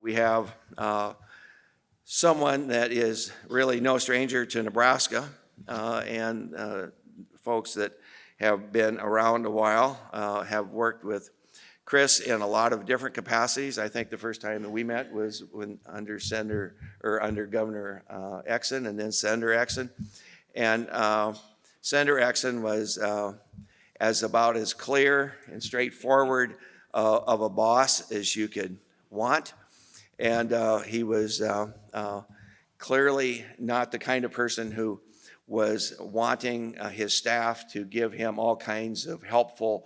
We have someone that is really no stranger to Nebraska, and folks that have been around a while have worked with Chris in a lot of different capacities. I think the first time that we met was when under Governor Exon, and then Senator Exon. And Senator Exon was as about as clear and straightforward of a boss as you could want. And he was clearly not the kind of person who was wanting his staff to give him all kinds of helpful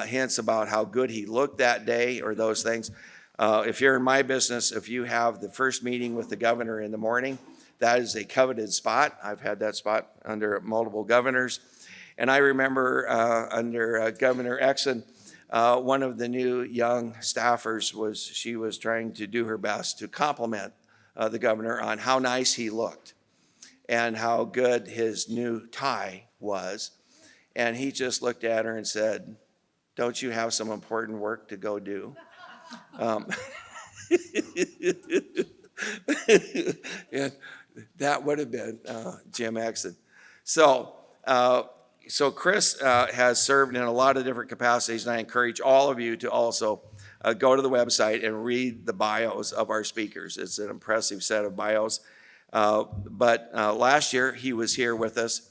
hints about how good he looked that day or those things. If you're in my business, if you have the first meeting with the governor in the morning, that is a coveted spot. I've had that spot under multiple governors. And I remember under Governor Exon, one of the new young staffers she was trying to do her best to compliment the governor on how nice he looked and how good his new tie was. And he just looked at her and said, "Don't you have some important work to go do?" And that would have been Jim Exon. So Chris has served in a lot of different capacities, and I encourage all of you to also go to the website and read the bios of our speakers. It's an impressive set of bios. But last year, he was here with us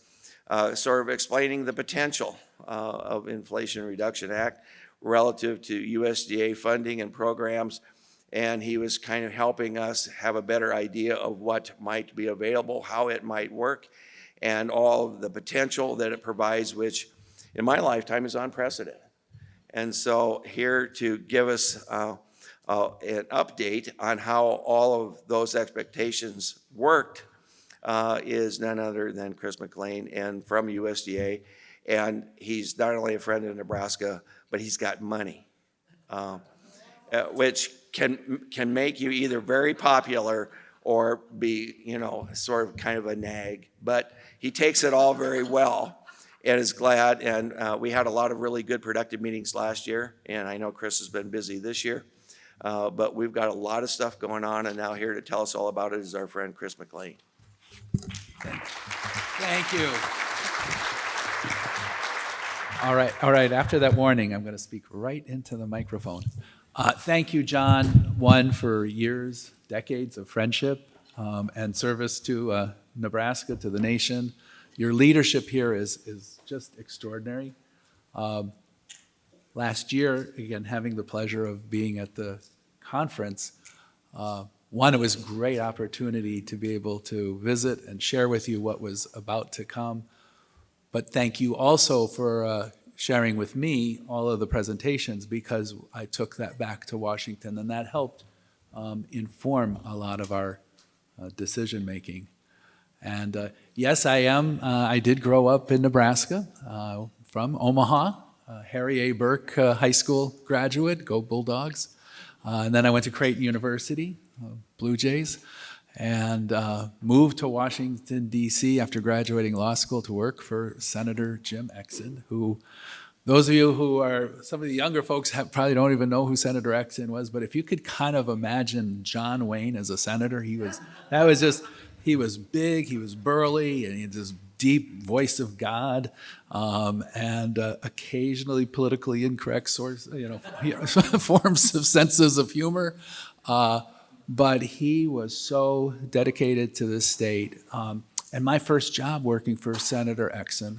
sort of explaining the potential of Inflation Reduction Act relative to USDA funding and programs, and he was kind of helping us have a better idea of what might be available, how it might work, and all of the potential that it provides, which in my lifetime is unprecedented. And so here to give us an update on how all of those expectations worked is none other than Chris McLean, and from USDA. And he's not only a friend of Nebraska, but he's got money, which can make you either very popular or be, sort of kind of a nag. But he takes it all very well and is glad. And we had a lot of really good productive meetings last year, and I know Chris has been busy this year. But we've got a lot of stuff going on, and now here to tell us all about it is our friend Chris McLean. Thank you. All right. After that warning, I'm going to speak right into the microphone. Thank you, John, one, for years, decades of friendship and service to Nebraska, to the nation. Your leadership here is just extraordinary. Last year, again, having the pleasure of being at the conference, one, it was a great opportunity to be able to visit and share with you what was about to come. But thank you also for sharing with me all of the presentations, because I took that back to Washington, and that helped inform a lot of our decision making. And yes, I did grow up in Nebraska, from Omaha, Harry A. Burke High School graduate, go Bulldogs. And then I went to Creighton University, Blue Jays, and moved to Washington, D.C. after graduating law school to work for Senator Jim Exon, who, those of you who are, some of the younger folks probably don't even know who Senator Exon was, but if you could kind of imagine John Wayne as a senator, he was big, he was burly, and he had this deep voice of God, and occasionally politically incorrect forms of senses of humor. But he was so dedicated to the state. And my first job working for Senator Exon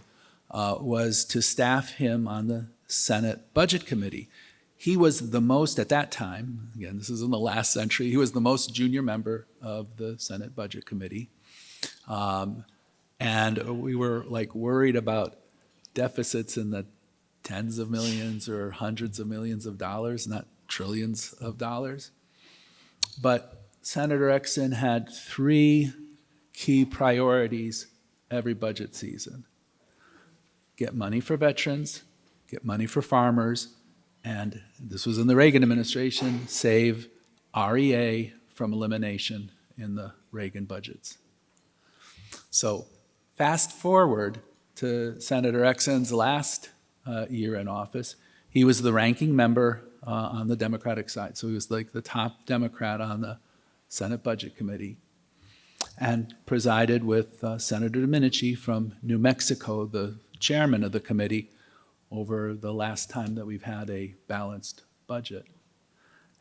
was to staff him on the Senate Budget Committee. He was the most, at that time, again, this is in the last century, he was the most junior member of the Senate Budget Committee. And we were worried about deficits in the tens of millions or hundreds of millions of dollars, not trillions of dollars. But Senator Exon had three key priorities every budget season: get money for veterans, get money for farmers, and this was in the Reagan administration, save REA from elimination in the Reagan budgets. So fast forward to Senator Exon's last year in office. He was the ranking member on the Democratic side. So he was like the top Democrat on the Senate Budget Committee, and presided with Senator Domenici from New Mexico, the chairman of the committee, over the last time that we've had a balanced budget.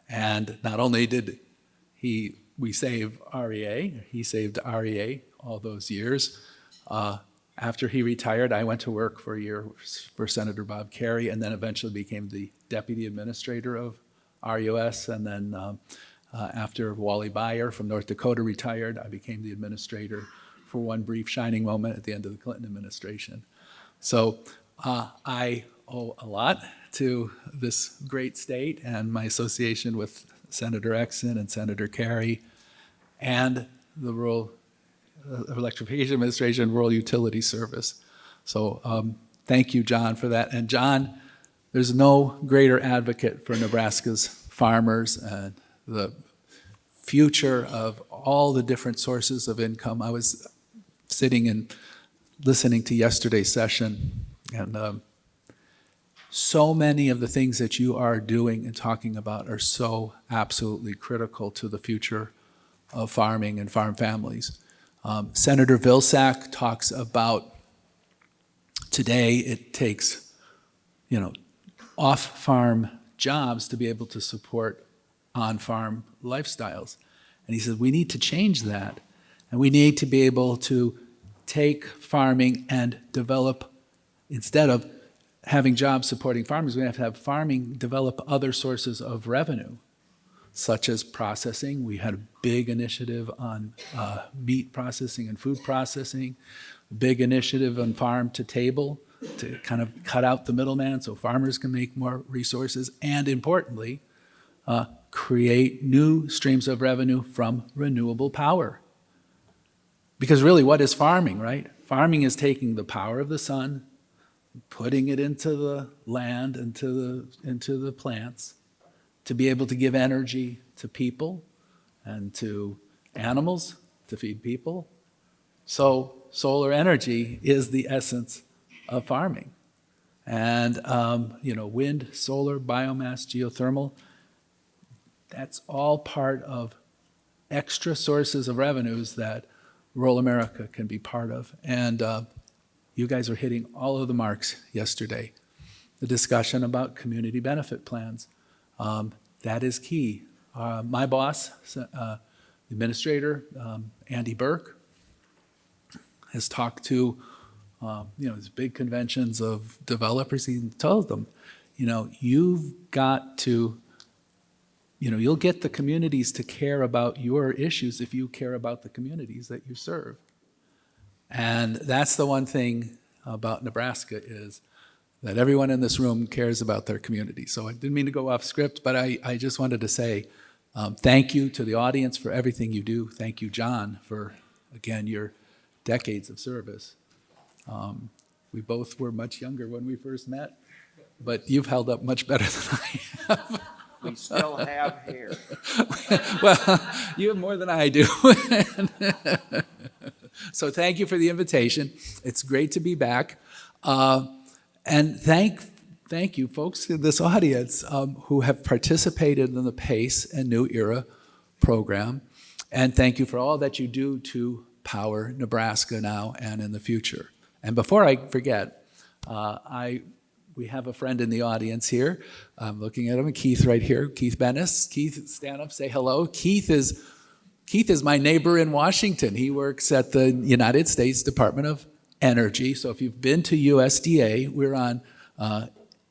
And not only did we save REA, he saved REA all those years. After he retired, I went to work for a year for Senator Bob Kerrey, and then eventually became the deputy administrator of RUS. And then after Wally Bayer from North Dakota retired, I became the administrator for one brief shining moment at the end of the Clinton administration. So I owe a lot to this great state and my association with Senator Exon and Senator Kerrey and the Rural Electrification Administration, Rural Utility Service. So thank you, John, for that. And John, there's no greater advocate for Nebraska's farmers and the future of all the different sources of income. I was sitting and listening to yesterday's session, and so many of the things that you are doing and talking about are so absolutely critical to the future of farming and farm families. Senator Vilsack talks about today it takes, off-farm jobs to be able to support on-farm lifestyles. And he says we need to change that, and we need to be able to take farming and develop, instead of having jobs supporting farmers, we have to have farming develop other sources of revenue, such as processing. We had a big initiative on meat processing and food processing, a big initiative on farm to table to kind of cut out the middleman so farmers can make more resources, and importantly, create new streams of revenue from renewable power. Because really, what is farming, right? Farming is taking the power of the sun, putting it into the land, into the plants, to be able to give energy to people and to animals to feed people. So solar energy is the essence of farming. And wind, solar, biomass, geothermal, that's all part of extra sources of revenues that rural America can be part of. And you guys are hitting all of the marks yesterday. The discussion about community benefit plans, that is key. My boss, the administrator, Andy Burke, has talked to these big conventions of developers. He told them, you've got to, you'll get the communities to care about your issues if you care about the communities that you serve. And that's the one thing about Nebraska, is that everyone in this room cares about their community. So I didn't mean to go off script, but I just wanted to say thank you to the audience for everything you do. Thank you, John, for, again, your decades of service. We both were much younger when we first met, but you've held up much better than I have. We still have hair. Well, you have more than I do. So thank you for the invitation. It's great to be back. And thank you, folks in this audience who have participated in the PACE and New Era program. And thank you for all that you do to power Nebraska now and in the future. And before I forget, we have a friend in the audience here. I'm looking at him, Keith right here, Keith Bennis. Keith, stand up, say hello. Keith is my neighbor in Washington. He works at the United States Department of Energy. So if you've been to USDA, we're on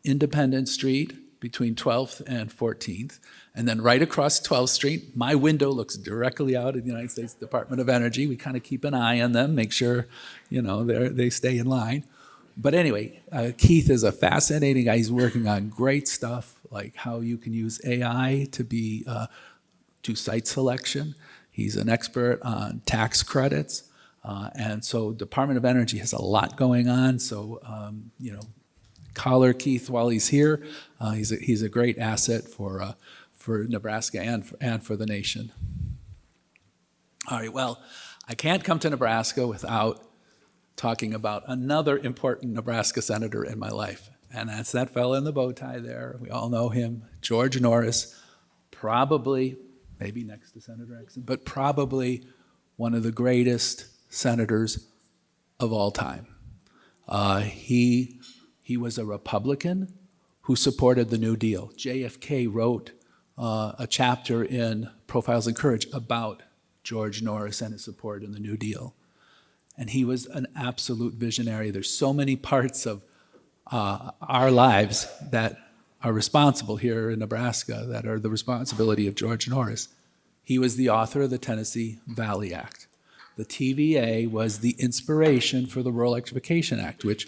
Independence Street between 12th and 14th. And then right across 12th Street, my window looks directly out at the United States Department of Energy. We kind of keep an eye on them, make sure, they stay in line. But anyway, Keith is a fascinating guy. He's working on great stuff, like how you can use AI to do site selection. He's an expert on tax credits. And so Department of Energy has a lot going on. So, collar Keith while he's here. He's a great asset for Nebraska and for the nation. All right, well, I can't come to Nebraska without talking about another important Nebraska senator in my life, and that's that fella in the bow tie there. We all know him, George Norris, probably, maybe next to Senator Exon, but probably one of the greatest senators of all time. He was a Republican who supported the New Deal. JFK wrote a chapter in Profiles in Courage about George Norris and his support in the New Deal. And he was an absolute visionary. There's so many parts of our lives that are responsible here in Nebraska that are the responsibility of George Norris. He was the author of the Tennessee Valley Act. The TVA was the inspiration for the Rural Electrification Act, which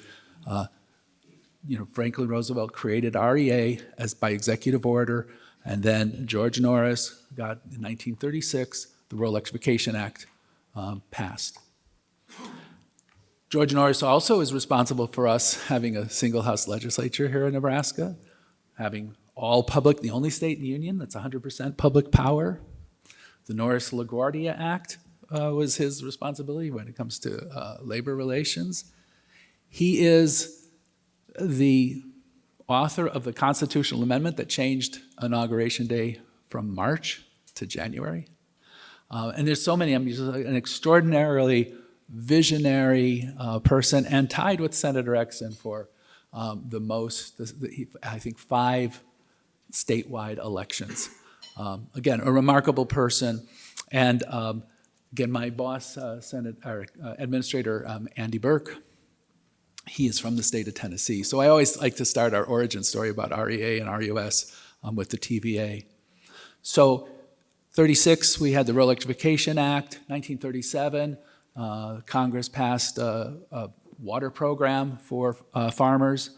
Franklin Roosevelt created REA as by executive order, and then George Norris got, in 1936, the Rural Electrification Act passed. George Norris also is responsible for us having a single-house legislature here in Nebraska, having all public, the only state in the union that's 100% public power. The Norris-LaGuardia Act was his responsibility when it comes to labor relations. He is the author of the constitutional amendment that changed Inauguration Day from March to January. And there's so many, he's an extraordinarily visionary person, and tied with Senator Exon for I think 5 statewide elections. Again, a remarkable person. And again, my boss, Administrator Andy Burke, he is from the state of Tennessee. So I always like to start our origin story about REA and RUS with the TVA. So 36, we had the Rural Electrification Act. 1937, Congress passed a water program for farmers.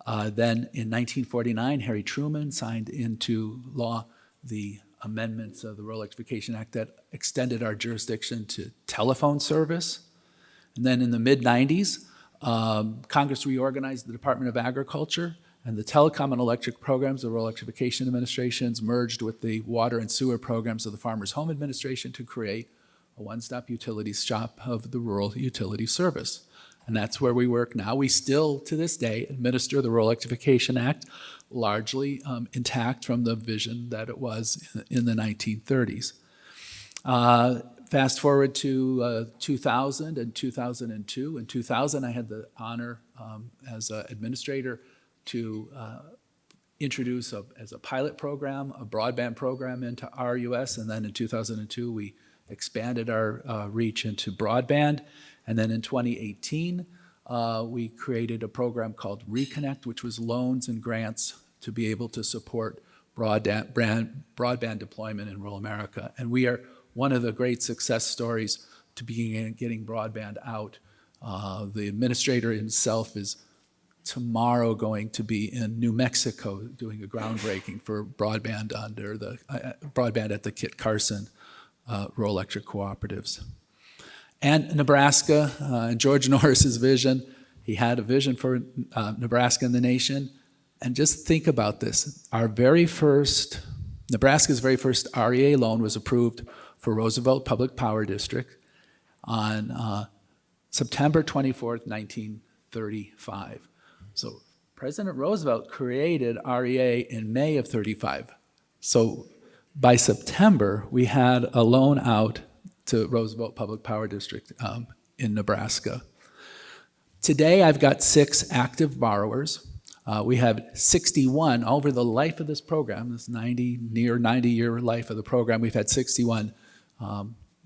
Then in 1949, Harry Truman signed into law the amendments of the Rural Electrification Act that extended our jurisdiction to telephone service. And then in the mid-90s, Congress reorganized the Department of Agriculture, and the telecom and electric programs of Rural Electrification Administrations merged with the water and sewer programs of the Farmers Home Administration to create a one-stop utilities shop of the Rural Utility Service. And that's where we work now. We still, to this day, administer the Rural Electrification Act, largely intact from the vision that it was in the 1930s. Fast forward to 2000 and 2002. In 2000, I had the honor as an administrator to introduce as a pilot program, a broadband program into RUS, and then in 2002, we expanded our reach into broadband. And then in 2018, we created a program called Reconnect, which was loans and grants to be able to support broadband deployment in rural America. And we are one of the great success stories to getting broadband out. The administrator himself is tomorrow going to be in New Mexico doing a groundbreaking for broadband under the broadband at the Kit Carson Rural Electric Cooperatives. And Nebraska, and George Norris's vision, he had a vision for Nebraska and the nation. And just think about this. Nebraska's very first REA loan was approved for Roosevelt Public Power District on September 24th, 1935. So President Roosevelt created REA in May of 35. So by September, we had a loan out to Roosevelt Public Power District in Nebraska. Today, I've got 6 active borrowers. We have 61 over the life of this program, this near 90-year life of the program. We've had 61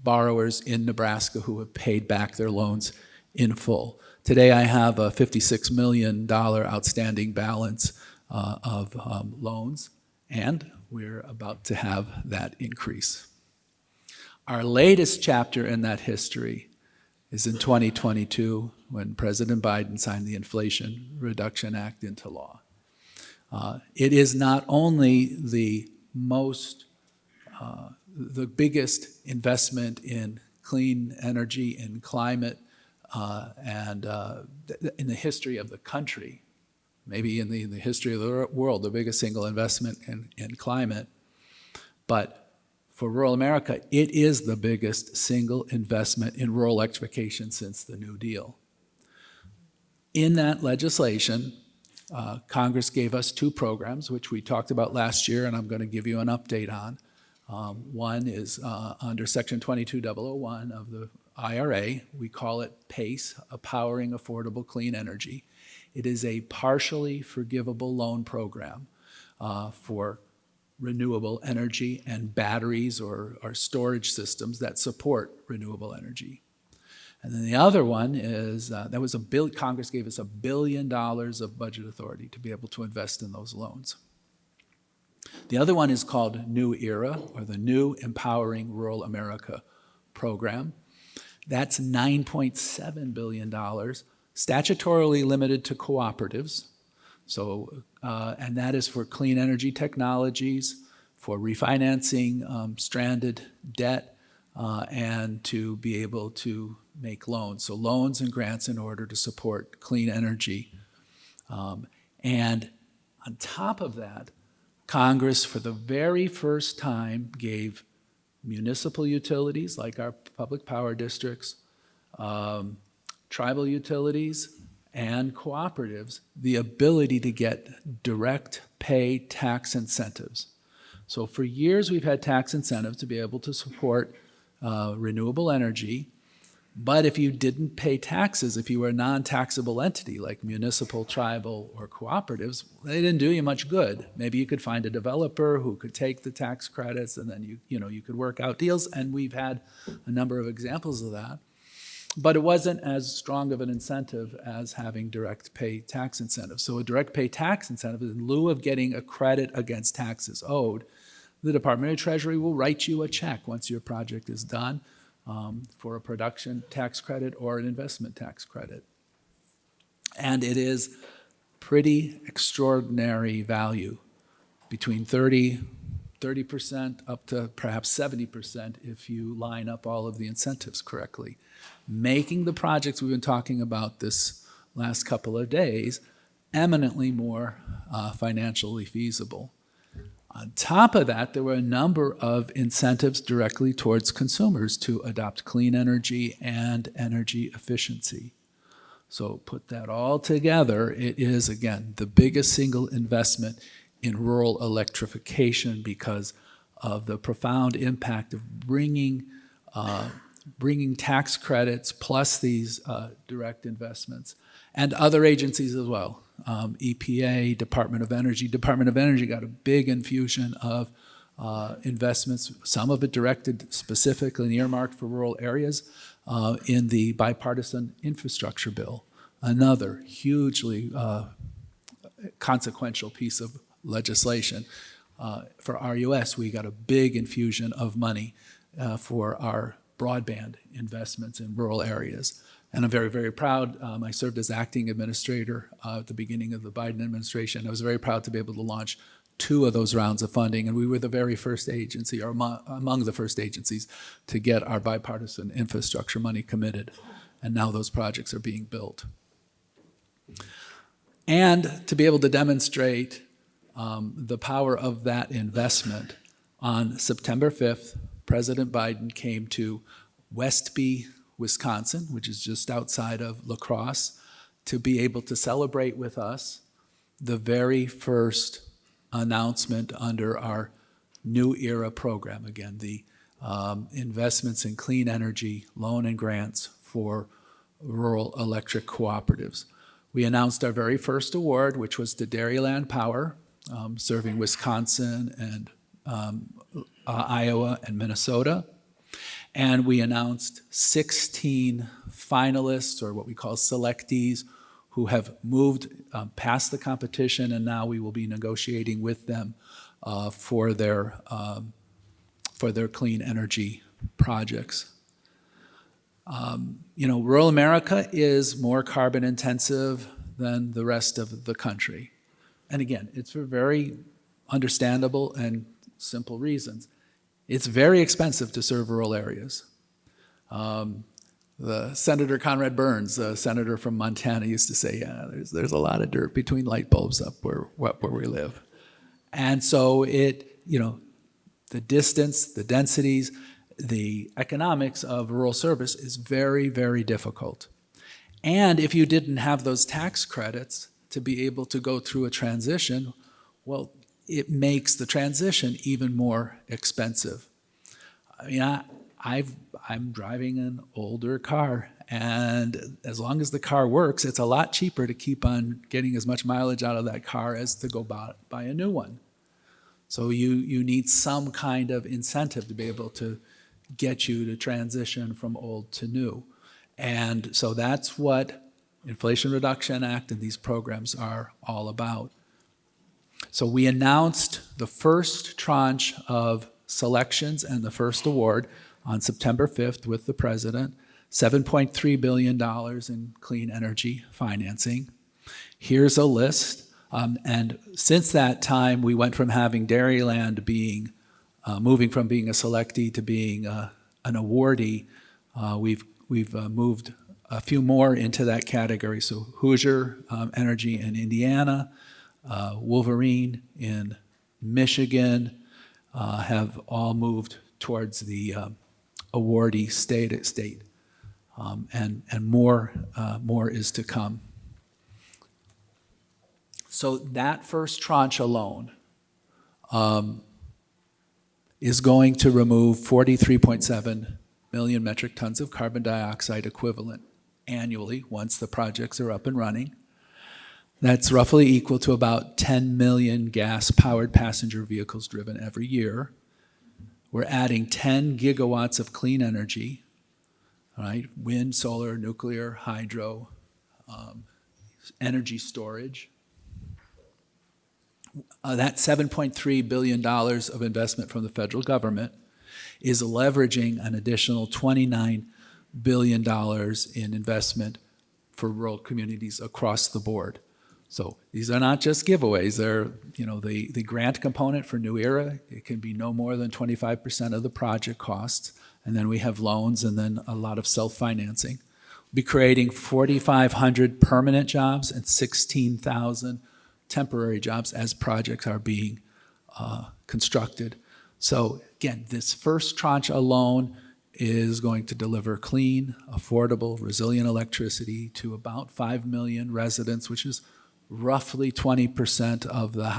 borrowers in Nebraska who have paid back their loans in full. Today, I have a $56 million outstanding balance of loans, and we're about to have that increase. Our latest chapter in that history is in 2022 when President Biden signed the Inflation Reduction Act into law. It is not only the biggest investment in clean energy and climate and in the history of the country, maybe in the history of the world, the biggest single investment in climate, but for rural America, it is the biggest single investment in rural electrification since the New Deal. In that legislation, Congress gave us two programs, which we talked about last year, and I'm going to give you an update on. One is under Section 22001 of the IRA. We call it PACE, Powering Affordable Clean Energy. It is a partially forgivable loan program for renewable energy and batteries or storage systems that support renewable energy. And then the other one is, Congress gave us $1 billion of budget authority to be able to invest in those loans. The other one is called New ERA, or the New Empowering Rural America program. That's $9.7 billion, statutorily limited to cooperatives. So, and that is for clean energy technologies, for refinancing stranded debt, and to be able to make loans. So loans and grants in order to support clean energy. And on top of that, Congress, for the very first time, gave municipal utilities, like our public power districts, tribal utilities, and cooperatives, the ability to get direct pay tax incentives. So for years, we've had tax incentives to be able to support renewable energy. But if you didn't pay taxes, if you were a non-taxable entity like municipal, tribal, or cooperatives, they didn't do you much good. Maybe you could find a developer who could take the tax credits, and then you could work out deals, and we've had a number of examples of that. But it wasn't as strong of an incentive as having direct pay tax incentives. So a direct pay tax incentive is in lieu of getting a credit against taxes owed, the Department of Treasury will write you a check once your project is done, for a production tax credit or an investment tax credit. And it is pretty extraordinary value, between 30% up to perhaps 70% if you line up all of the incentives correctly, making the projects we've been talking about this last couple of days eminently more financially feasible. On top of that, there were a number of incentives directly towards consumers to adopt clean energy and energy efficiency. So put that all together, it is, again, the biggest single investment in rural electrification because of the profound impact of bringing tax credits plus these direct investments, and other agencies as well. EPA, Department of Energy. Department of Energy got a big infusion of investments, some of it directed specifically and earmarked for rural areas in the bipartisan infrastructure bill, another hugely consequential piece of legislation. For RUS, we got a big infusion of money for our broadband investments in rural areas. And I'm very, very proud. I served as acting administrator at the beginning of the Biden administration. I was very proud to be able to launch 2 of those rounds of funding, and we were the very first agency, or among the first agencies, to get our bipartisan infrastructure money committed. And now those projects are being built. And to be able to demonstrate the power of that investment, on September 5th, President Biden came to Westby, Wisconsin, which is just outside of La Crosse, to be able to celebrate with us the very first announcement under our New ERA program. Again, the investments in clean energy, loan and grants for rural electric cooperatives. We announced our very first award, which was to Dairyland Power, serving Wisconsin and Iowa and Minnesota. And we announced 16 finalists, or what we call selectees, who have moved past the competition, and now we will be negotiating with them for their clean energy projects. Rural America is more carbon intensive than the rest of the country. And again, it's for very understandable and simple reasons. It's very expensive to serve rural areas. The Senator Conrad Burns, the senator from Montana, used to say, "Yeah, there's a lot of dirt between light bulbs up where we live." And so the distance, the densities, the economics of rural service is very, very difficult. And if you didn't have those tax credits to be able to go through a transition, well, it makes the transition even more expensive. I mean, I'm driving an older car, and as long as the car works, it's a lot cheaper to keep on getting as much mileage out of that car as to go buy a new one. So you need some kind of incentive to be able to get you to transition from old to new. And so that's what Inflation Reduction Act and these programs are all about. So we announced the first tranche of selections and the first award on September 5th with the president, $7.3 billion in clean energy financing. Here's a list. And since that time, we went from having Dairyland moving from being a selectee to being an awardee. We've moved a few more into that category. So Hoosier Energy in Indiana, Wolverine in Michigan have all moved towards the awardee state. And more is to come. So that first tranche alone is going to remove 43.7 million metric tons of carbon dioxide equivalent annually once the projects are up and running. That's roughly equal to about 10 million gas-powered passenger vehicles driven every year. We're adding 10 gigawatts of clean energy, right? Wind, solar, nuclear, hydro, energy storage. That $7.3 billion of investment from the federal government is leveraging an additional $29 billion in investment for rural communities across the board. So these are not just giveaways. They're, the grant component for New Era, it can be no more than 25% of the project costs. And then we have loans and then a lot of self-financing. We'll be creating 4,500 permanent jobs and 16,000 temporary jobs as projects are being constructed. So again, this first tranche alone is going to deliver clean, affordable, resilient electricity to about 5 million residents, which is roughly 20% of the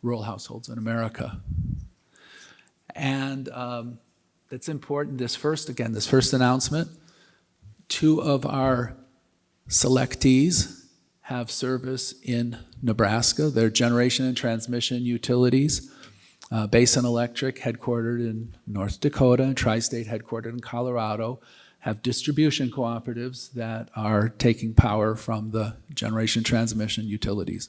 rural households in America. And it's important, this first announcement, 2 of our selectees have service in Nebraska. They're generation and transmission utilities. Basin Electric, headquartered in North Dakota, and Tri-State, headquartered in Colorado, have distribution cooperatives that are taking power from the generation transmission utilities.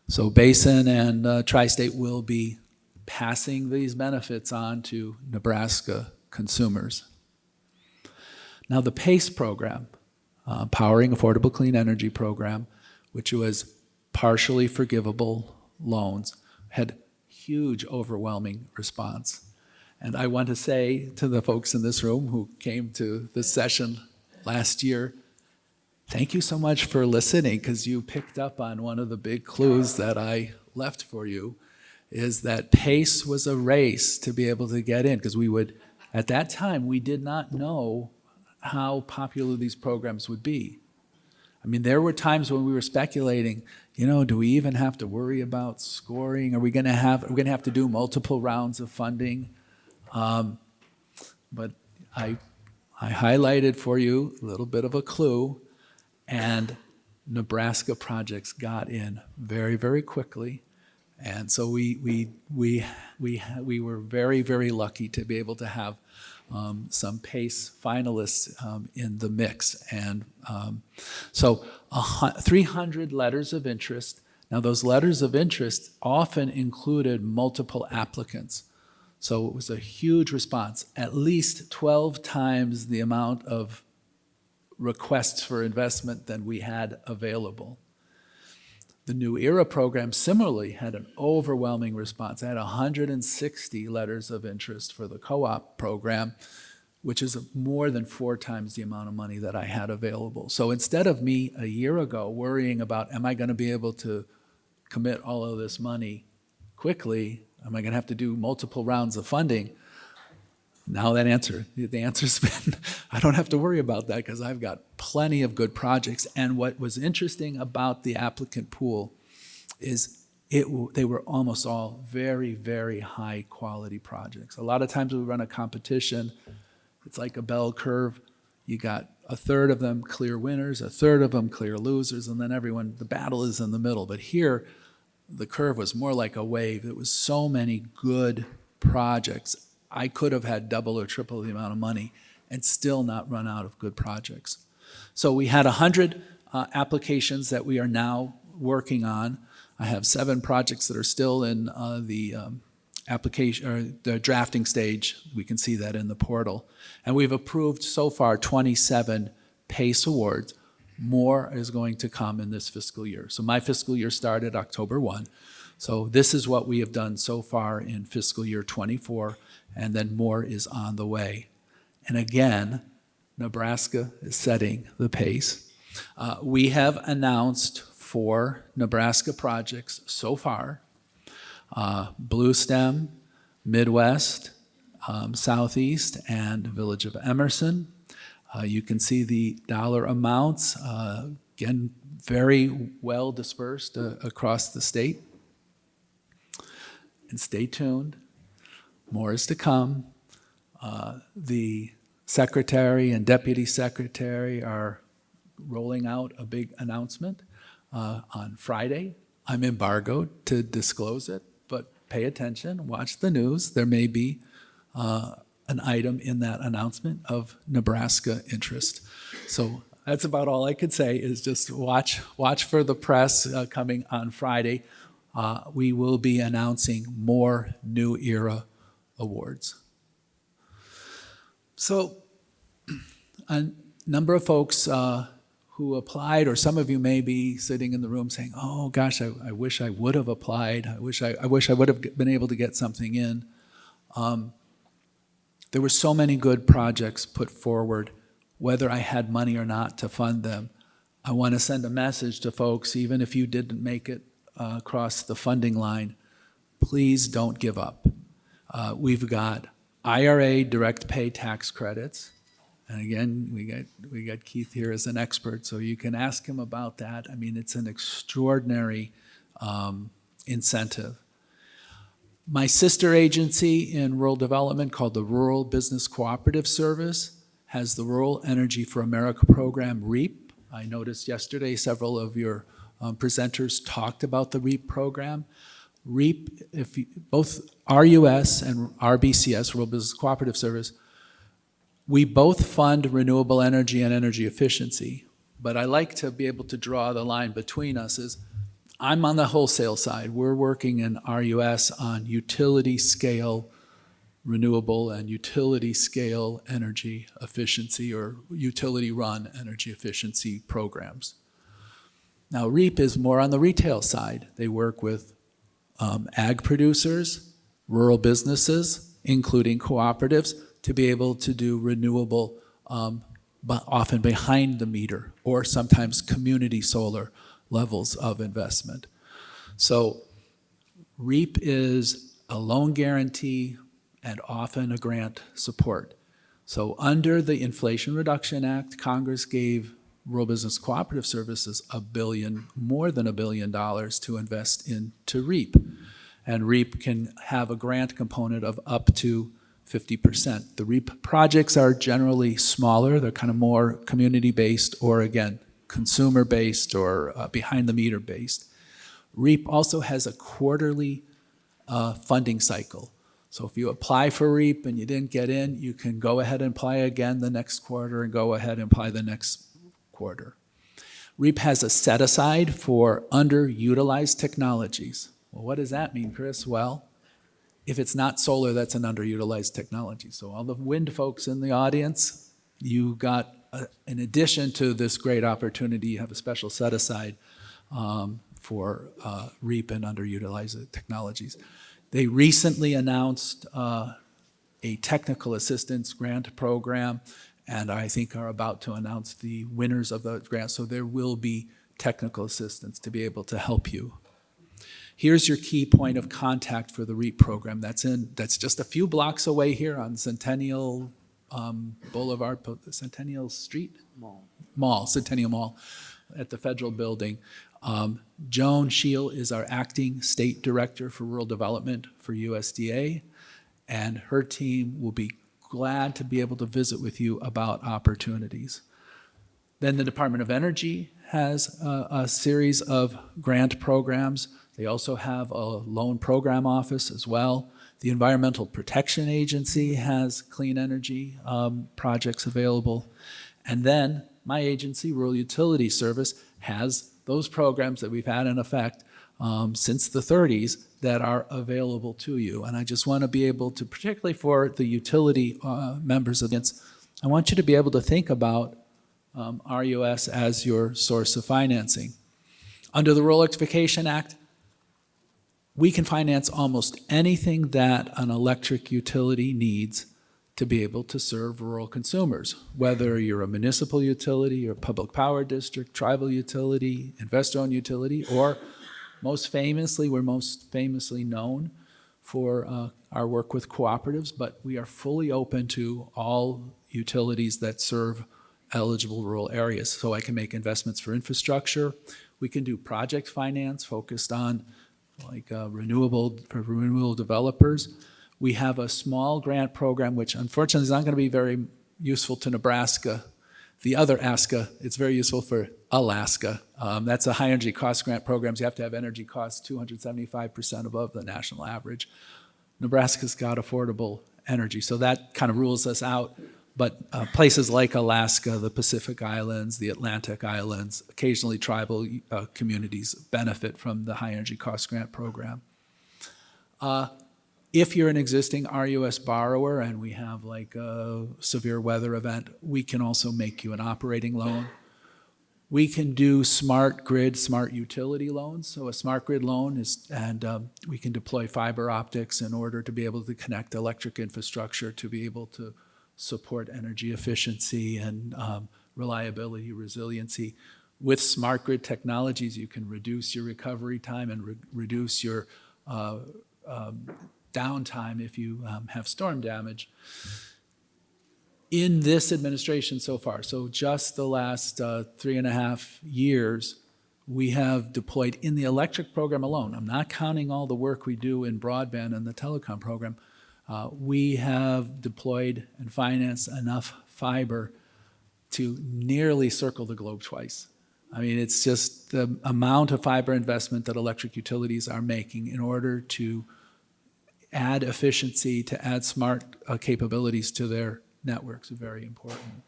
So Basin and Tri-State will be passing these benefits on to Nebraska consumers. Now the PACE program, Powering Affordable Clean Energy program, which was partially forgivable loans, had huge, overwhelming response. And I want to say to the folks in this room who came to this session last year, thank you so much for listening, because you picked up on one of the big clues that I left for you, is that PACE was a race to be able to get in, because at that time, we did not know how popular these programs would be. I mean, there were times when we were speculating, do we even have to worry about scoring? Are we going to have to do multiple rounds of funding? But I highlighted for you a little bit of a clue, and Nebraska projects got in very, very quickly. And so we were very, very lucky to be able to have some PACE finalists in the mix. And so 300 letters of interest. Now those letters of interest often included multiple applicants. So it was a huge response, at least 12 times the amount of requests for investment than we had available. The New Era program similarly had an overwhelming response. I had 160 letters of interest for the co-op program, which is more than 4 times the amount of money that I had available. So instead of me a year ago worrying about, am I going to be able to commit all of this money quickly? Am I going to have to do multiple rounds of funding? Now the answer's been, I don't have to worry about that because I've got plenty of good projects. And what was interesting about the applicant pool is they were almost all very, very high quality projects. A lot of times we run a competition, it's like a bell curve. You got a third of them clear winners, a third of them clear losers, and then the battle is in the middle. But here, the curve was more like a wave. There was so many good projects. I could have had double or triple the amount of money and still not run out of good projects. So we had 100 applications that we are now working on. I have 7 projects that are still in the application or the drafting stage. We can see that in the portal. And we've approved so far 27 PACE awards. More is going to come in this fiscal year. So my fiscal year started October 1. So this is what we have done so far in fiscal year 24, and then more is on the way. And again, Nebraska is setting the pace. We have announced 4 Nebraska projects so far: Blue Stem, Midwest, Southeast, and Village of Emerson. You can see the dollar amounts, again, very well dispersed across the state. And stay tuned, more is to come. The secretary and deputy secretary are rolling out a big announcement on Friday. I'm embargoed to disclose it, but pay attention, watch the news. There may be an item in that announcement of Nebraska interest. So that's about all I could say, is just watch for the press coming on Friday. We will be announcing more New Era awards. So a number of folks who applied, or some of you may be sitting in the room saying, oh gosh, I wish I would have applied. I wish I would have been able to get something in. There were so many good projects put forward, whether I had money or not to fund them. I want to send a message to folks, even if you didn't make it across the funding line, please don't give up. We've got IRA direct pay tax credits. And again, we got Keith here as an expert, so you can ask him about that. I mean, it's an extraordinary incentive. My sister agency in rural development, called the Rural Business Cooperative Service, has the Rural Energy for America program, REAP. I noticed yesterday several of your presenters talked about the REAP program. REAP, both RUS and RBCS, Rural Business Cooperative Service, we both fund renewable energy and energy efficiency, but I like to be able to draw the line between us. Is I'm on the wholesale side. We're working in RUS on utility scale renewable and utility scale energy efficiency, or utility run energy efficiency programs. Now REAP is more on the retail side. They work with ag producers, rural businesses, including cooperatives, to be able to do renewable, but often behind the meter, or sometimes community solar levels of investment. So REAP is a loan guarantee and often a grant support. So under the Inflation Reduction Act, Congress gave Rural Business Cooperative Services more than $1 billion to invest into REAP. And REAP can have a grant component of up to 50%. The REAP projects are generally smaller. They're kind of more community-based, or again, consumer-based or behind-the-meter based. REAP also has a quarterly funding cycle. So if you apply for REAP and you didn't get in, you can go ahead and apply again the next quarter and go ahead and apply the next quarter. REAP has a set-aside for underutilized technologies. Well, what does that mean, Chris? Well, if it's not solar, that's an underutilized technology. So all the wind folks in the audience, you got, in addition to this great opportunity, you have a special set-aside for REAP and underutilized technologies. They recently announced a technical assistance grant program, and I think are about to announce the winners of the grant. So there will be technical assistance to be able to help you. Here's your key point of contact for the REAP program. That's just a few blocks away here on Centennial Boulevard, Centennial Street? Centennial Mall at the Federal Building. Joan Scheel is our acting state director for rural development for USDA, and her team will be glad to be able to visit with you about opportunities. Then the Department of Energy has a series of grant programs. They also have a loan program office as well. The Environmental Protection Agency has clean energy projects available. And then my agency, Rural Utility Service, has those programs that we've had in effect since the 30s that are available to you. And I just want to be able to, particularly for the utility members of this, I want you to be able to think about RUS as your source of financing. Under the Rural Electrification Act, we can finance almost anything that an electric utility needs to be able to serve rural consumers, whether you're a municipal utility or public power district, tribal utility, investor-owned utility, or we're most famously known for our work with cooperatives, but we are fully open to all utilities that serve eligible rural areas. So I can make investments for infrastructure. We can do project finance focused on renewable developers. We have a small grant program, which unfortunately is not going to be very useful to Nebraska. The other ASCA, it's very useful for Alaska. That's a high energy cost grant programs. You have to have energy costs 275% above the national average. Nebraska's got affordable energy, so that kind of rules us out. But places like Alaska, the Pacific Islands, the Atlantic Islands, occasionally tribal communities benefit from the high energy cost grant program. If you're an existing RUS borrower and we have like a severe weather event, we can also make you an operating loan. We can do smart grid, smart utility loans. So a smart grid loan is, and we can deploy fiber optics in order to be able to connect electric infrastructure to be able to support energy efficiency and reliability, resiliency. With smart grid technologies, you can reduce your recovery time and reduce your downtime if you have storm damage. In this administration so far, so just the last 3.5 years, we have deployed in the electric program alone, I'm not counting all the work we do in broadband and the telecom program, we have deployed and financed enough fiber to nearly circle the globe twice. I mean, it's just the amount of fiber investment that electric utilities are making in order to add efficiency, to add smart capabilities to their networks are very important.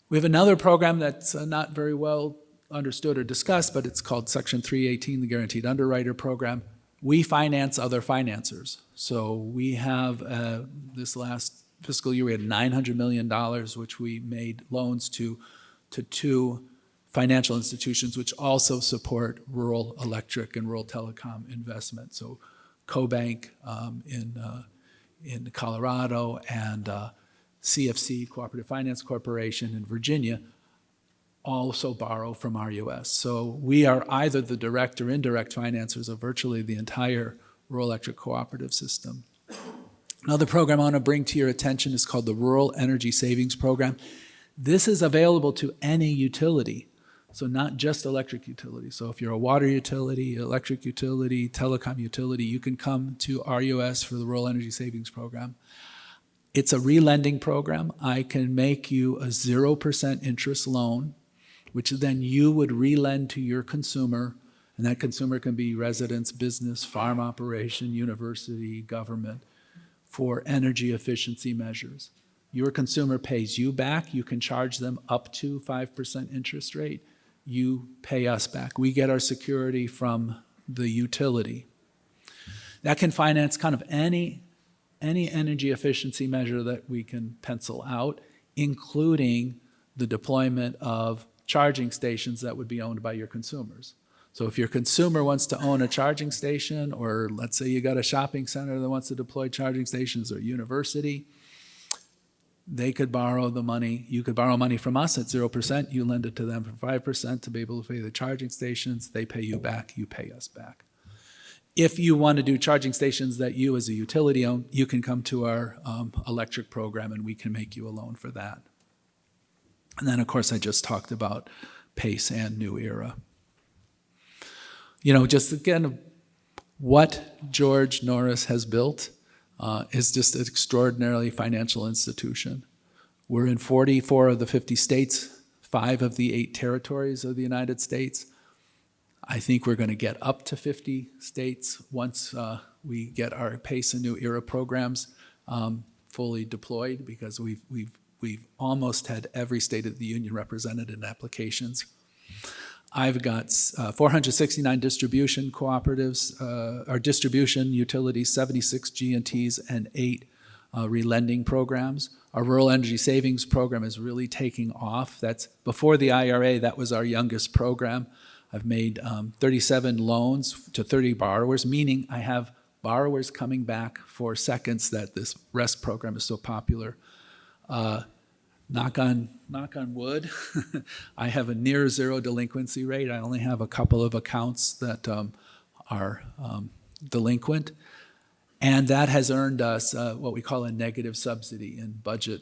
We have another program that's not very well understood or discussed, but it's called Section 318, the Guaranteed Underwriter Program. We finance other financiers. So we have, this last fiscal year, we had $900 million, which we made loans to two financial institutions, which also support rural electric and rural telecom investment. So CoBank in Colorado and CFC, Cooperative Finance Corporation in Virginia, also borrow from RUS. So we are either the direct or indirect financiers of virtually the entire rural electric cooperative system. Another program I want to bring to your attention is called the Rural Energy Savings Program. This is available to any utility, so not just electric utility. So if you're a water utility, electric utility, telecom utility, you can come to RUS for the Rural Energy Savings Program. It's a relending program. I can make you a 0% interest loan, which then you would relend to your consumer, and that consumer can be residence, business, farm operation, university, government, for energy efficiency measures. Your consumer pays you back. You can charge them up to 5% interest rate. You pay us back. We get our security from the utility. That can finance kind of any energy efficiency measure that we can pencil out, including the deployment of charging stations that would be owned by your consumers. So if your consumer wants to own a charging station, or let's say you got a shopping center that wants to deploy charging stations, or a university, they could borrow the money. You could borrow money from us at 0%. You lend it to them for 5% to be able to pay the charging stations. They pay you back. You pay us back. If you want to do charging stations that you as a utility own, you can come to our electric program and we can make you a loan for that. And then, of course, I just talked about PACE and New Era. You know, just again, what George Norris has built is just an extraordinarily financial institution. We're in 44 of the 50 states, 5 of the 8 territories of the United States. I think we're going to get up to 50 states once we get our PACE and New Era programs fully deployed, because we've almost had every state of the union represented in applications. I've got 469 distribution cooperatives, or distribution utilities, 76 G&Ts, and 8 relending programs. Our Rural Energy Savings Program is really taking off. That's before the IRA, that was our youngest program. I've made 37 loans to 30 borrowers, meaning I have borrowers coming back for seconds that this REST program is so popular. Knock on wood, I have a near zero delinquency rate. I only have a couple of accounts that are delinquent. And that has earned us what we call a negative subsidy in budget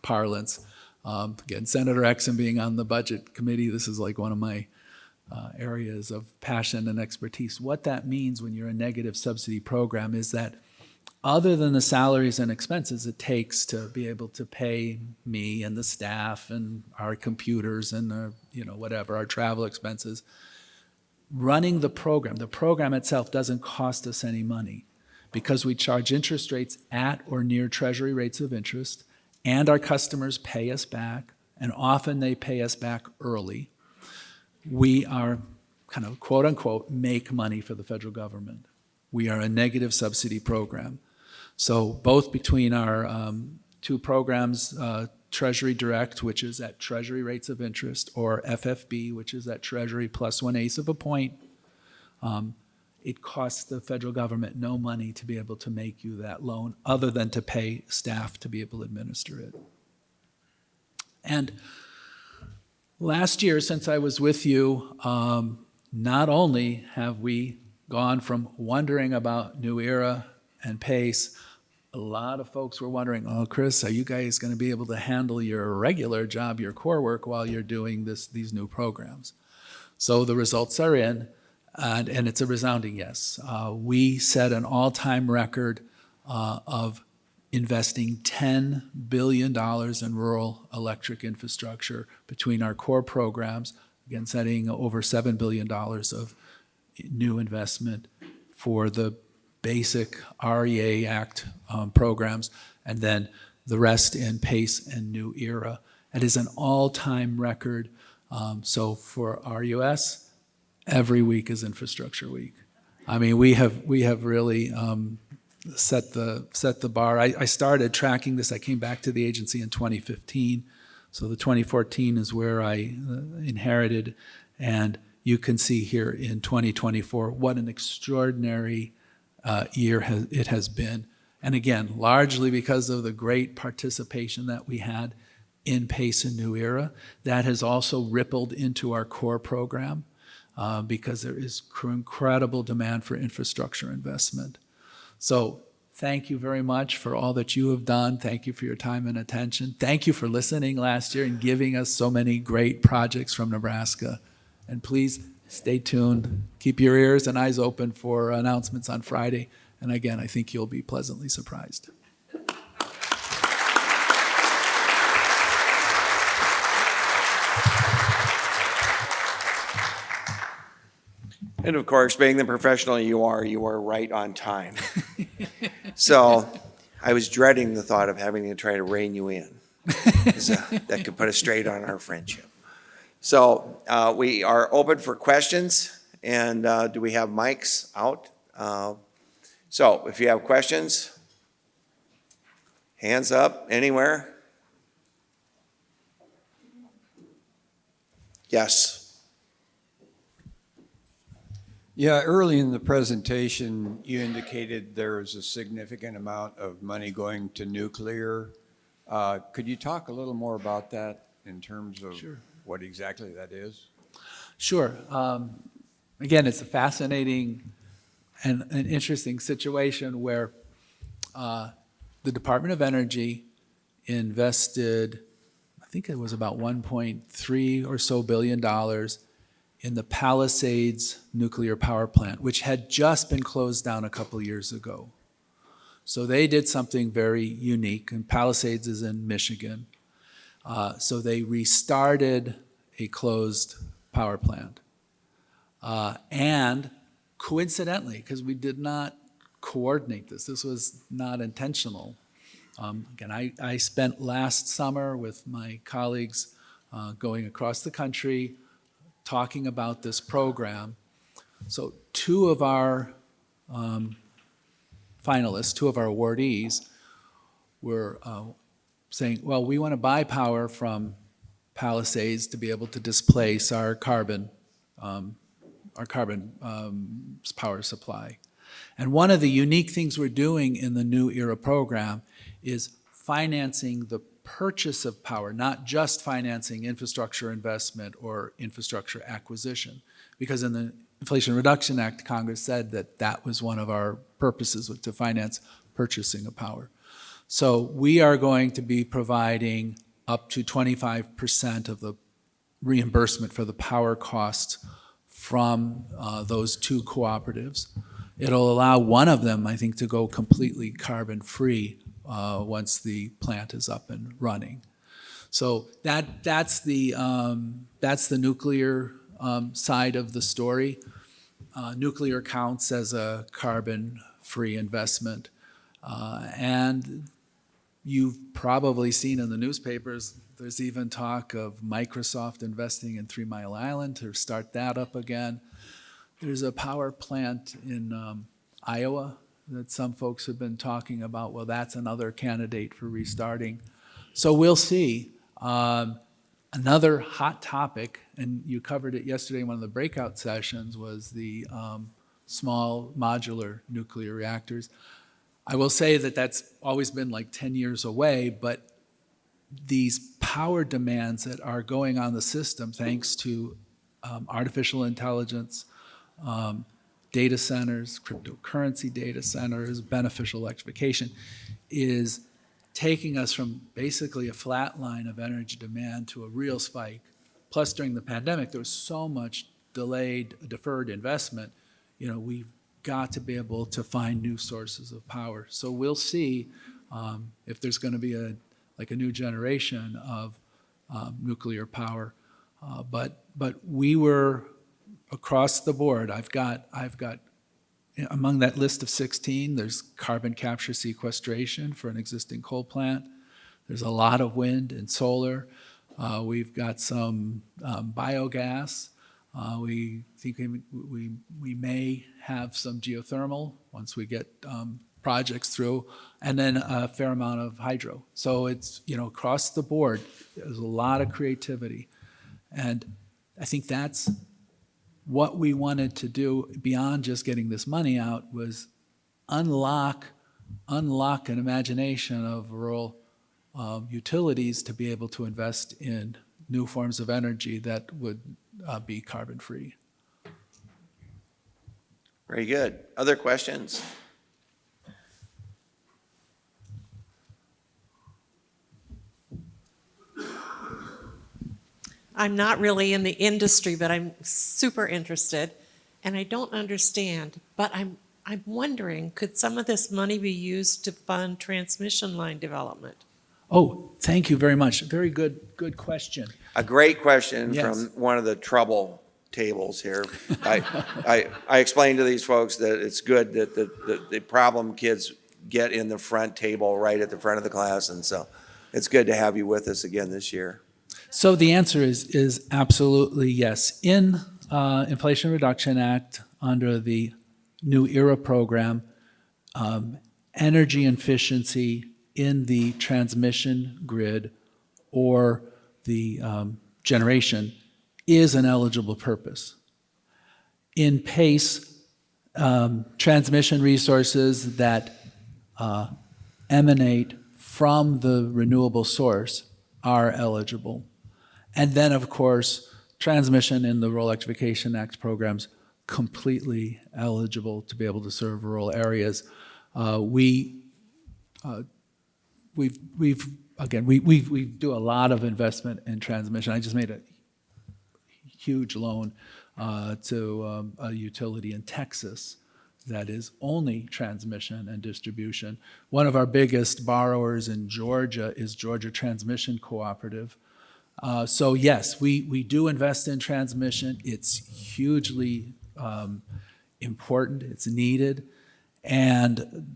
parlance. Again, Senator Exum being on the budget committee, this is like one of my areas of passion and expertise. What that means when you're a negative subsidy program is that other than the salaries and expenses it takes to be able to pay me and the staff and our computers and our, whatever, our travel expenses, running the program itself doesn't cost us any money because we charge interest rates at or near Treasury rates of interest, and our customers pay us back, and often they pay us back early. We are kind of, quote unquote, make money for the federal government. We are a negative subsidy program. So both between our 2 programs, Treasury Direct, which is at Treasury rates of interest, or FFB, which is at Treasury plus 1/8 of a point, it costs the federal government no money to be able to make you that loan other than to pay staff to be able to administer it. And last year, since I was with you, not only have we gone from wondering about New Era and PACE, a lot of folks were wondering, oh, Chris, are you guys going to be able to handle your regular job, your core work, while you're doing these new programs? So the results are in, and it's a resounding yes. We set an all-time record of investing $10 billion in rural electric infrastructure between our core programs, again, setting over $7 billion of new investment for the basic REA Act programs, and then the rest in PACE and New Era. It is an all-time record. So for RUS, every week is Infrastructure Week. I mean, we have really set the bar. I started tracking this. I came back to the agency in 2015. So the 2014 is where I inherited, and you can see here in 2024 what an extraordinary year it has been. And again, largely because of the great participation that we had in PACE and New Era. That has also rippled into our core program because there is incredible demand for infrastructure investment. So thank you very much for all that you have done. Thank you for your time and attention. Thank you for listening last year and giving us so many great projects from Nebraska. And please stay tuned. Keep your ears and eyes open for announcements on Friday. And again, I think you'll be pleasantly surprised. And of course, being the professional you are right on time. So I was dreading the thought of having to try to rein you in. That could put us straight on our friendship. So we are open for questions. And do we have mics out? So if you have questions, hands up anywhere. Yes. Yeah, early in the presentation, you indicated there was a significant amount of money going to nuclear. Could you talk a little more about that in terms of what exactly that is? Sure. Again, it's a fascinating an interesting situation where the Department of Energy invested, I think it was about $1.3 or so billion in the Palisades nuclear power plant, which had just been closed down a couple years ago. So they did something very unique, and Palisades is in Michigan. So they restarted a closed power plant. And coincidentally, because we did not coordinate this was not intentional. Again, I spent last summer with my colleagues going across the country talking about this program. So two of our finalists, two of our awardees, were saying, well, we want to buy power from Palisades to be able to displace our carbon power supply. And one of the unique things we're doing in the New Era program is financing the purchase of power, not just financing infrastructure investment or infrastructure acquisition. Because in the Inflation Reduction Act, Congress said that that was one of our purposes, was to finance purchasing of power. So we are going to be providing up to 25% of the reimbursement for the power costs from those two cooperatives. It'll allow one of them, I think, to go completely carbon-free once the plant is up and running. So that's the nuclear side of the story. Nuclear counts as a carbon-free investment. And you've probably seen in the newspapers, there's even talk of Microsoft investing in 3 Mile Island to start that up again. There's a power plant in Iowa that some folks have been talking about. Well, that's another candidate for restarting. So we'll see. Another hot topic, and you covered it yesterday in one of the breakout sessions, was the small modular nuclear reactors. I will say that that's always been like 10 years away, but these power demands that are going on the system, thanks to artificial intelligence, data centers, cryptocurrency data centers, beneficial electrification, is taking us from basically a flat line of energy demand to a real spike. Plus, during the pandemic, there was so much deferred investment. We've got to be able to find new sources of power. So we'll see if there's going to be a new generation of nuclear power. But we were across the board. I've got among that list of 16, there's carbon capture sequestration for an existing coal plant. There's a lot of wind and solar. We've got some biogas. We think we may have some geothermal once we get projects through, and then a fair amount of hydro. So it's, across the board, there's a lot of creativity. And I think that's what we wanted to do beyond just getting this money out, was unlock an imagination of rural utilities to be able to invest in new forms of energy that would be carbon-free. Very good. Other questions? I'm not really in the industry, but I'm super interested, and I don't understand, but I'm wondering, could some of this money be used to fund transmission line development? Oh, thank you very much. Very good question. A great question Yes. from one of the trouble tables here. I explained to these folks that it's good that the problem kids get in the front table right at the front of the class, and so it's good to have you with us again this year. So the answer is absolutely yes. In Inflation Reduction Act, under the New Era program, energy efficiency in the transmission grid or the generation is an eligible purpose. In PACE, transmission resources that emanate from the renewable source are eligible. And then, of course, transmission in the Rural Electrification Act programs completely eligible to be able to serve rural areas. We do a lot of investment in transmission. I just made a huge loan to a utility in Texas that is only transmission and distribution. One of our biggest borrowers in Georgia is Georgia Transmission Cooperative. So yes, we do invest in transmission. It's hugely important. It's needed. And,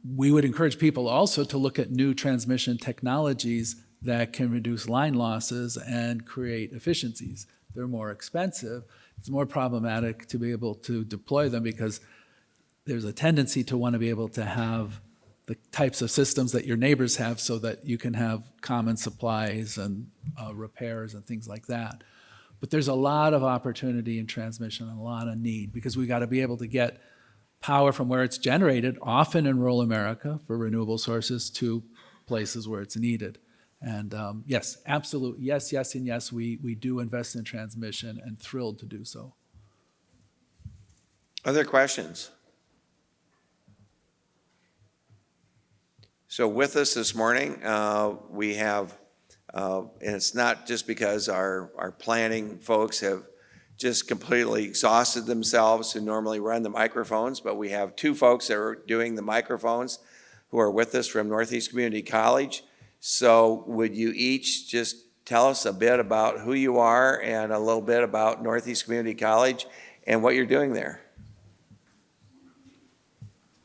we would encourage people also to look at new transmission technologies that can reduce line losses and create efficiencies. They're more expensive. It's more problematic to be able to deploy them because there's a tendency to want to be able to have the types of systems that your neighbors have so that you can have common supplies and repairs and things like that. But there's a lot of opportunity in transmission and a lot of need because we got to be able to get power from where it's generated, often in rural America for renewable sources, to places where it's needed. And yes, absolutely, yes, and yes, we do invest in transmission and thrilled to do so. Other questions? So with us this morning, we have, and it's not just because our planning folks have just completely exhausted themselves who normally run the microphones, but we have two folks that are doing the microphones who are with us from Northeast Community College. So would you each just tell us a bit about who you are and a little bit about Northeast Community College and what you're doing there?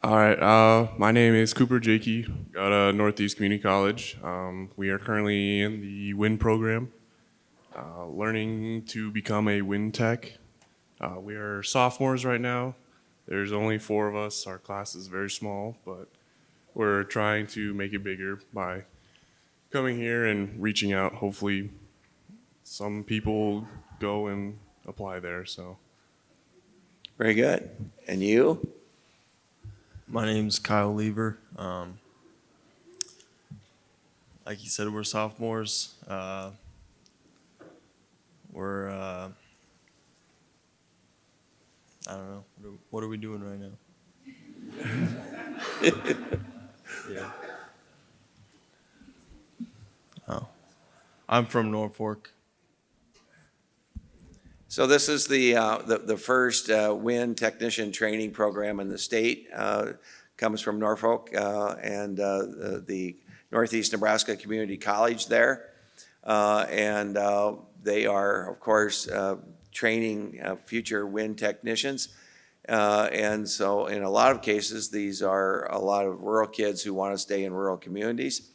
All right, my name is Cooper Jakey, out of Northeast Community College. We are currently in the WIN program, learning to become a WIN tech. We are sophomores right now. There's only 4 of us. Our class is very small, but we're trying to make it bigger by coming here and reaching out. Hopefully some people go and apply there. So Very good. And you? My name's Kyle Lever. Like you said, we're sophomores. We're I don't know. What are we doing right now? Yeah. Oh, I'm from Norfolk. So this is the first WIN technician training program in the state. Comes from Norfolk and the Northeast Nebraska Community College there. And they are, of course, training future WIN technicians. And so in a lot of cases, these are a lot of rural kids who want to stay in rural communities.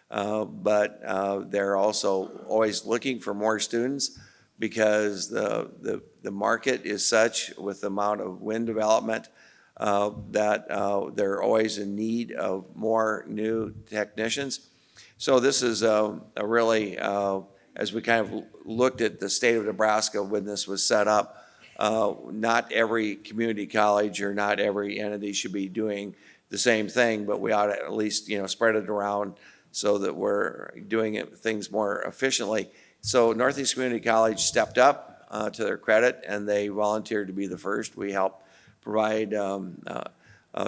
But they're also always looking for more students because the market is such with the amount of wind development that they're always in need of more new technicians. So this is a really, as we kind of looked at the state of Nebraska when this was set up, not every community college or not every entity should be doing the same thing, but we ought to at least, spread it around so that we're doing things more efficiently. So Northeast Community College stepped up to their credit, and they volunteered to be the first. We helped provide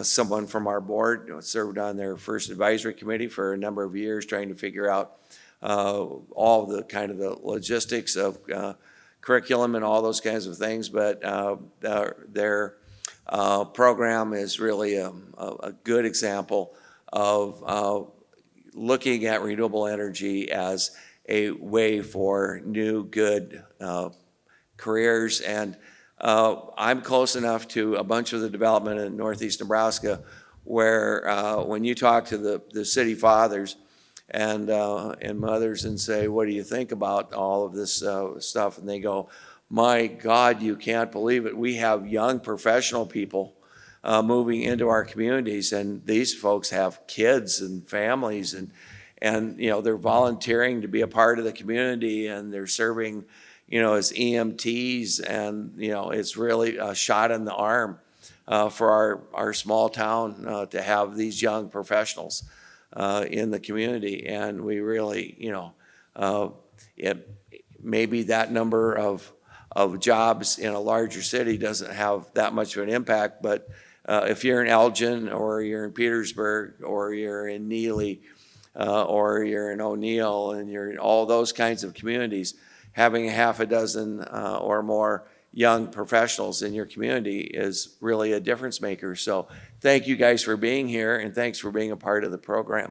someone from our board, served on their first advisory committee for a number of years, trying to figure out all the kind of the logistics of curriculum and all those kinds of things. But their program is really a good example of looking at renewable energy as a way for new, good careers. And I'm close enough to a bunch of the development in Northeast Nebraska where when you talk to the city fathers and mothers and say, what do you think about all of this stuff? And they go, my God, you can't believe it. We have young professional people moving into our communities, and these folks have kids and families, and they're volunteering to be a part of the community, and they're serving, as EMTs, and it's really a shot in the arm for our small town to have these young professionals in the community. And we really, maybe that number of of jobs in a larger city doesn't have that much of an impact, but if you're in Elgin, or you're in Petersburg, or you're in Neely, or you're in O'Neill, and you're in all those kinds of communities, having a half a dozen or more young professionals in your community is really a difference maker. So thank you guys for being here, and thanks for being a part of the program.